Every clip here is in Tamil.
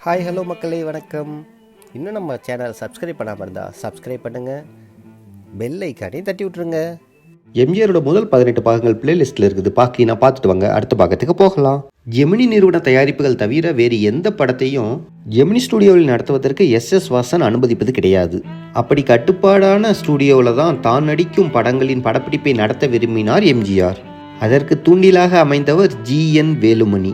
ஹாய் ஹலோ மக்களே, வணக்கம். இன்னும் நம்ம சேனல் சப்ஸ்கிரைப் பண்ணாமல் இருந்தால் சப்ஸ்கிரைப் பண்ணுங்கள், பெல் ஐக்கானையும் தட்டி விட்ருங்க. எம்ஜிஆரோட முதல் 18 பாகங்கள் பிளேலிஸ்ட்டில் இருக்குது. நான் பார்த்துட்டு வாங்க, அடுத்த பாகத்துக்கு போகலாம். ஜெமினி நிறுவன தயாரிப்புகள் தவிர வேறு எந்த படத்தையும் ஜெமினி ஸ்டுடியோவில் நடத்துவதற்கு எஸ் வாசன் அனுமதிப்பது கிடையாது. அப்படி கட்டுப்பாடான ஸ்டுடியோவில் தான் நடிக்கும் படங்களின் படப்பிடிப்பை நடத்த விரும்பினார் எம்ஜிஆர். அதற்கு தூண்டிலாக அமைந்தவர் ஜி.என். வேலுமணி.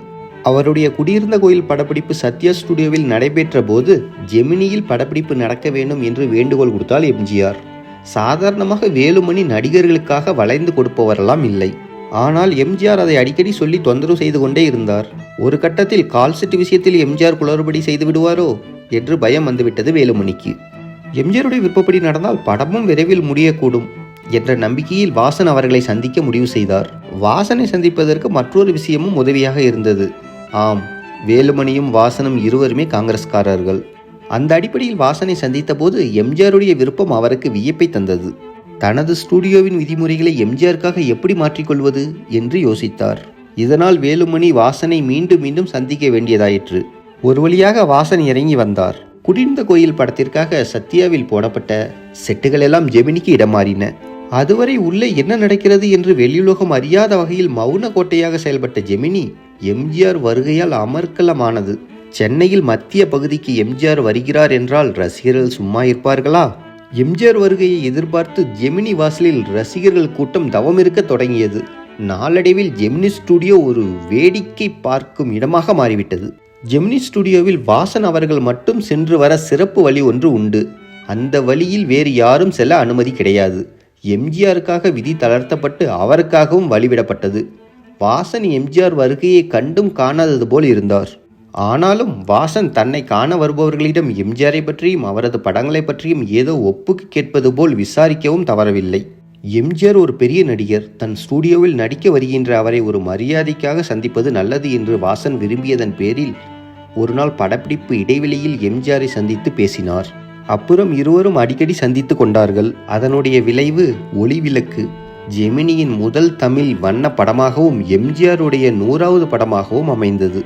அவருடைய குடியிருந்த கோயில் படப்பிடிப்பு சத்யா ஸ்டுடியோவில் நடைபெற்ற போது ஜெமினியில் படப்பிடிப்பு நடக்க வேண்டும் என்று வேண்டுகோள் கொடுத்தால் எம்ஜிஆர். சாதாரணமாக வேலுமணி நடிகர்களுக்காக வளைந்து கொடுப்பவரெல்லாம் இல்லை. ஆனால் எம்ஜிஆர் அதை அடிக்கடி சொல்லி தொந்தரவு செய்து கொண்டே இருந்தார். ஒரு கட்டத்தில் கால்செட் விஷயத்தில் எம்ஜிஆர் குளறுபடி செய்து விடுவாரோ என்று பயம் வந்துவிட்டது வேலுமணிக்கு. எம்ஜிஆருடைய விருப்பப்படி நடந்தால் படமும் விரைவில் முடியக்கூடும் என்ற நம்பிக்கையில் வாசன் அவர்களை சந்திக்க முடிவு செய்தார். வாசனை சந்திப்பதற்கு மற்றொரு விஷயமும் உதவியாக இருந்தது. ஆம், வேலுமணியும் வாசனும் இருவருமே காங்கிரஸ்காரர்கள். அந்த அடிப்படையில் வாசனை சந்தித்த போது எம்ஜிஆருடைய விருப்பம் அவருக்கு வியப்பை தந்தது. தனது ஸ்டுடியோவின் விதிமுறைகளை எம்ஜிஆருக்காக எப்படி மாற்றிக்கொள்வது என்று யோசித்தார். இதனால் வேலுமணி வாசனை மீண்டும் மீண்டும் சந்திக்க வேண்டியதாயிற்று. ஒரு வழியாக வாசன் இறங்கி வந்தார். குடியிருந்த கோயில் படத்திற்காக சத்யாவில் போடப்பட்ட செட்டுகள் எல்லாம் ஜெமினிக்கு இடம் மாறின. அதுவரை உள்ளே என்ன நடக்கிறது என்று வெளியுலகம் அறியாத வகையில் மௌன கோட்டையாக செயல்பட்ட ஜெமினி எம்ஜிஆர் வருகையால் அமர்க்கலமானது. சென்னையில் மத்திய பகுதிக்கு எம்ஜிஆர் வருகிறார் என்றால் ரசிகர்கள் சும்மா இருப்பார்களா? எம்ஜிஆர் வருகையை எதிர்பார்த்து ஜெமினி வாசலில் ரசிகர்கள் கூட்டம் தவம் இருக்க தொடங்கியது. நாளடைவில் ஜெமினி ஸ்டுடியோ ஒரு வேடிக்கை பார்க்கும் இடமாக மாறிவிட்டது. ஜெமினி ஸ்டுடியோவில் வாசன் அவர்கள் மட்டும் சென்று வர சிறப்பு வழி ஒன்று உண்டு. அந்த வழியில் வேறு யாரும் செல்ல அனுமதி கிடையாது. எம்ஜிஆருக்காக விதி தளர்த்தப்பட்டு அவருக்காகவும் வழிவிடப்பட்டது. வாசன் எம்ஜிஆர் வருகையை கண்டும் காணாதது போல் இருந்தார். ஆனாலும் வாசன் தன்னை காண வருபவர்களிடம் எம்ஜிஆரை பற்றியும் அவரது படங்களை பற்றியும் ஏதோ ஒப்புக்கு கேட்பது போல் விசாரிக்கவும் தவறவில்லை. எம்ஜிஆர் ஒரு பெரிய நடிகர். தன் ஸ்டுடியோவில் நடிக்க வருகின்ற அவரை ஒரு மரியாதைக்காக சந்திப்பது நல்லது என்று வாசன் விரும்பியதன் பேரில் ஒரு நாள் படப்பிடிப்பு இடைவெளியில் எம்ஜிஆரை சந்தித்து பேசினார். அப்புறம் இருவரும் அடிக்கடி சந்தித்து கொண்டார்கள். அதனுடைய விளைவு ஒளிவிளக்கு ஜெமினியின் முதல் தமிழ் வண்ண படமாகவும் எம்ஜிஆருடைய 100வது படமாகவும் அமைந்தது.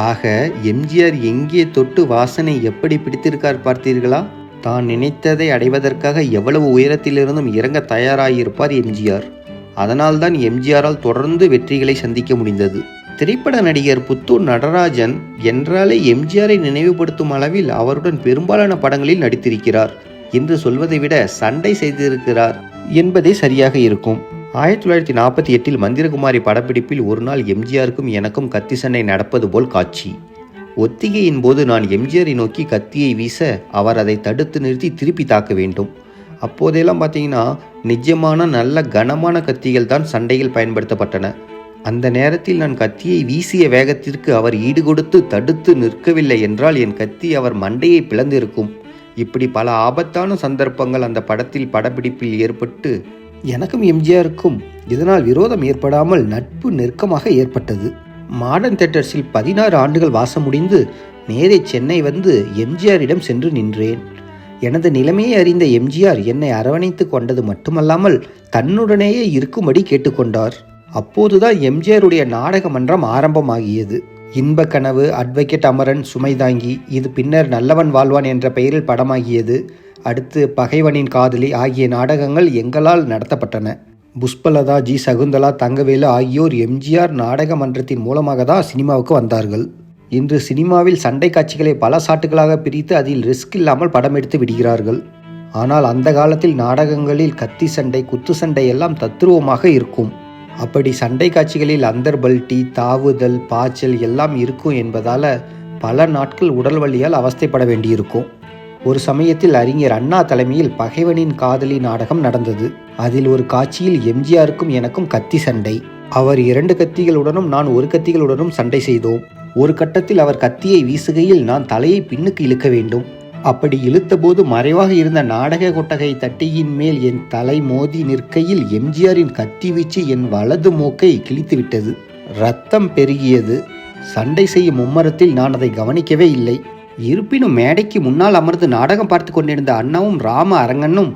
ஆக எம்ஜிஆர் எங்கே தொட்டு வாசனை எப்படி பிடித்திருக்கார் பார்த்தீர்களா? தான் நினைத்ததை அடைவதற்காக எவ்வளவு உயரத்திலிருந்தும் இறங்க தயாராகியிருப்பார் எம்ஜிஆர். அதனால்தான் எம்ஜிஆரால் தொடர்ந்து வெற்றிகளை சந்திக்க முடிந்தது. திரைப்பட நடிகர் புத்தூர் நடராஜன் என்றாலே எம்ஜிஆரை நினைவுபடுத்தும் அளவில் அவருடன் பெரும்பாலான படங்களில் நடித்திருக்கிறார் என்று சொல்வதை விட சண்டை செய்திருக்கிறார் என்பதே சரியாக இருக்கும். 1948 மந்திரகுமாரி படப்பிடிப்பில் ஒரு நாள் எம்ஜிஆருக்கும் எனக்கும் கத்தி சண்டை நடப்பது போல் காட்சி. ஒத்திகையின் போது நான் எம்ஜிஆரை நோக்கி கத்தியை வீச அவர் அதை தடுத்து நிறுத்தி திருப்பி தாக்க வேண்டும். அப்போதெல்லாம் பார்த்தீங்கன்னா நிஜமான நல்ல கனமான கத்திகள் தான் சண்டையில் பயன்படுத்தப்பட்டன. அந்த நேரத்தில் நான் கத்தியை வீசிய வேகத்திற்கு அவர் ஈடுகொடுத்து தடுத்து நிற்கவில்லை என்றால் என் கத்தி அவர் மண்டையை பிளந்திருக்கும். இப்படி பல ஆபத்தான சந்தர்ப்பங்கள் அந்த படப்பிடிப்பில் ஏற்பட்டு எனக்கும் எம்ஜிஆருக்கும் இதனால் விரோதம் ஏற்படாமல் நட்பு நெருக்கமாக ஏற்பட்டது. மாடர்ன் தியேட்டர்ஸில் 16 ஆண்டுகள் வாசம் முடிந்து நேரே சென்னை வந்து எம்ஜிஆரிடம் சென்று நின்றேன். எனது நிலைமையை அறிந்த எம்ஜிஆர் என்னை அரவணைத்து கொண்டது மட்டுமல்லாமல் தன்னுடனேயே இருக்கும்படி கேட்டுக்கொண்டார். அப்போதுதான் எம்ஜிஆருடைய நாடக மன்றம் ஆரம்பமாகியது. இன்ப கனவு, அட்வொகேட் அமரன், சுமைதாங்கி, இது பின்னர் நல்லவன் வாழ்வான் என்ற பெயரில் படமாகியது. அடுத்து பகைவனின் காதலி ஆகிய நாடகங்கள் எங்களால் நடத்தப்பட்டன. புஷ்பலதா, ஜி. சகுந்தலா, தங்கவேலு ஆகியோர் எம்ஜிஆர் நாடக மன்றத்தின் மூலமாக தான் சினிமாவுக்கு வந்தார்கள். இன்று சினிமாவில் சண்டை காட்சிகளை பல சாட்டுகளாக பிரித்து அதில் ரிஸ்க் இல்லாமல் படம் எடுத்து விடுகிறார்கள். ஆனால் அந்த காலத்தில் நாடகங்களில் கத்தி சண்டை, குத்து சண்டை எல்லாம் தத்ரூபமாக இருக்கும். அப்படி சண்டை காட்சிகளில் அந்தர்பல்ட்டி, தாவுதல், பாய்ச்சல் எல்லாம் இருக்கும் என்பதால் பல நாட்கள் உடல் வலியால் அவஸ்தைப்பட வேண்டியிருக்கும். ஒரு சமயத்தில் அறிஞர் அண்ணா தலைமையில் பகைவனின் காதலி நாடகம் நடந்தது. அதில் ஒரு காட்சியில் எம்ஜிஆருக்கும் எனக்கும் கத்தி சண்டை. அவர் 2 கத்திகளுடனும் நான் 1 கத்திகளுடனும் சண்டை செய்தோம். ஒரு கட்டத்தில் அவர் கத்தியை வீசுகையில் நான் தலையை பின்னுக்கு இழுக்க வேண்டும். அப்படி இழுத்தபோது மறைவாக இருந்த நாடக கொட்டகை தட்டியின் மேல் என் தலை மோதி நிற்கையில் எம்ஜிஆரின் கத்தி வீச்சு என் வலது மூக்கை கிழித்துவிட்டது. ரத்தம் பெருகியது. சண்டை செய்யும் மும்மரத்தில் நான் அதை கவனிக்கவே இல்லை. இருப்பினும் மேடைக்கு முன்னால் அமர்ந்து நாடகம் பார்த்து கொண்டிருந்த அண்ணாவும் ராம அரங்கனும்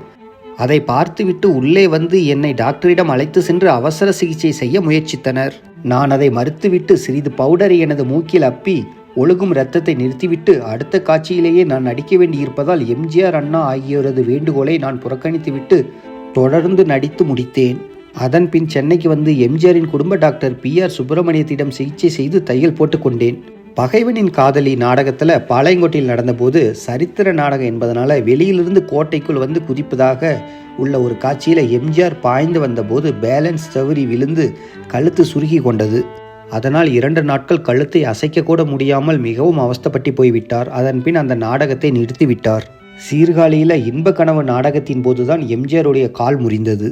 அதை பார்த்துவிட்டு உள்ளே வந்து என்னை டாக்டரிடம் அழைத்து சென்று அவசர சிகிச்சை செய்ய முயற்சித்தனர். நான் அதை மறுத்துவிட்டு சிறிது பவுடரை எனது மூக்கில் அப்பி ஒழுகும் இரத்தத்தை நிறுத்திவிட்டு அடுத்த காட்சியிலேயே நான் நடிக்க வேண்டியிருப்பதால் எம்ஜிஆர் அண்ணா ஆகியோரது வேண்டுகோளை நான் புறக்கணித்துவிட்டு தொடர்ந்து நடித்து முடித்தேன். அதன் பின் சென்னைக்கு வந்து எம்ஜிஆரின் குடும்ப டாக்டர் PR சுப்பிரமணியத்திடம் சிகிச்சை செய்து தையல் போட்டுக்கொண்டேன். பகைவனின் காதலி நாடகத்தில் பாளையங்கோட்டையில் நடந்தபோது சரித்திர நாடகம் என்பதனால வெளியிலிருந்து கோட்டைக்குள் வந்து குதிப்பதாக உள்ள ஒரு காட்சியில் எம்ஜிஆர் பாய்ந்து வந்தபோது பேலன்ஸ் தவறி விழுந்து கழுத்து சுருகி கொண்டது. அதனால் 2 நாட்கள் கழுத்தை அசைக்கக்கூட முடியாமல் மிகவும் அவஸ்தைப்பட்டு போய்விட்டார். அதன் பின் அந்த நாடகத்தை நிறுத்திவிட்டார். சீர்காழியில் இன்ப கனவு நாடகத்தின் போதுதான் எம்ஜிஆருடைய கால் முறிந்தது.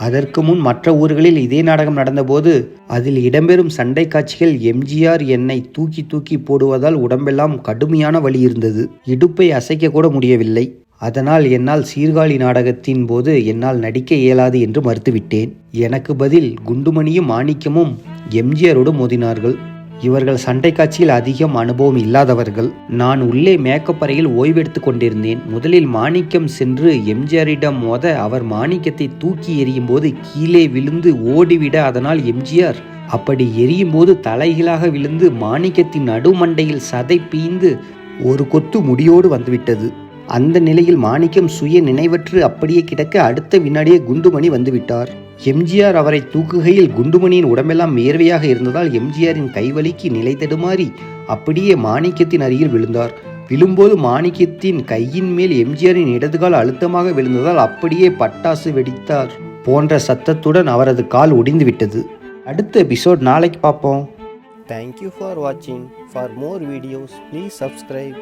அதற்கு முன் மற்ற ஊர்களில் இதே நாடகம் நடந்தபோது அதில் இடம்பெறும் சண்டை காட்சிகள் எம்ஜிஆர் என்னை தூக்கி தூக்கி போடுவதால் உடம்பெல்லாம் கடுமையான வலி இருந்தது. இடுப்பை அசைக்க கூட முடியவில்லை. அதனால் என்னால் சீர்காழி நாடகத்தின் போது என்னால் நடிக்க இயலாது என்று மறுத்துவிட்டேன். எனக்கு பதில் குண்டுமணியும் மாணிக்கமும் எம்ஜிஆரோடு மோதினார்கள். இவர்கள் சண்டை காட்சியில் அதிகம் அனுபவம் இல்லாதவர்கள். நான் உள்ளே மேக்கப் அறையில் ஓய்வெடுத்து கொண்டிருந்தேன். முதலில் மாணிக்கம் சென்று எம்ஜிஆரிடம் மோத அவர் மாணிக்கத்தை தூக்கி எறியும் போது கீழே விழுந்து ஓடிவிட, அதனால் எம்ஜிஆர் அப்படி எறியும் போது தலைகீழாக விழுந்து மாணிக்கத்தின் நடுமண்டையில் சதை பீந்து ஒரு கொத்து முடியோடு வந்துவிட்டது. அந்த நிலையில் மாணிக்கம் சுய நினைவற்று அப்படியே கிடக்க அடுத்த வினாடியே குண்டுமணி வந்துவிட்டார். எம்ஜிஆர் அவரை தூக்குகையில் குண்டுமணியின் உடம்பெல்லாம் வேர்வையாக இருந்ததால் எம்ஜிஆரின் கைவலிக்கு நிலை தடுமாறி அப்படியே மாணிக்கத்தின் அருகில் விழுந்தார். விழும்போது மாணிக்கத்தின் கையின் மேல் எம்ஜிஆரின் இடதுகால் அழுத்தமாக விழுந்ததால் அப்படியே பட்டாசு வெடித்தார் போன்ற சத்தத்துடன் அவரது கால் ஒடிந்து விட்டது. அடுத்த எபிசோட் நாளைக்கு பார்ப்போம். Thank you for watching. For more videos, please subscribe.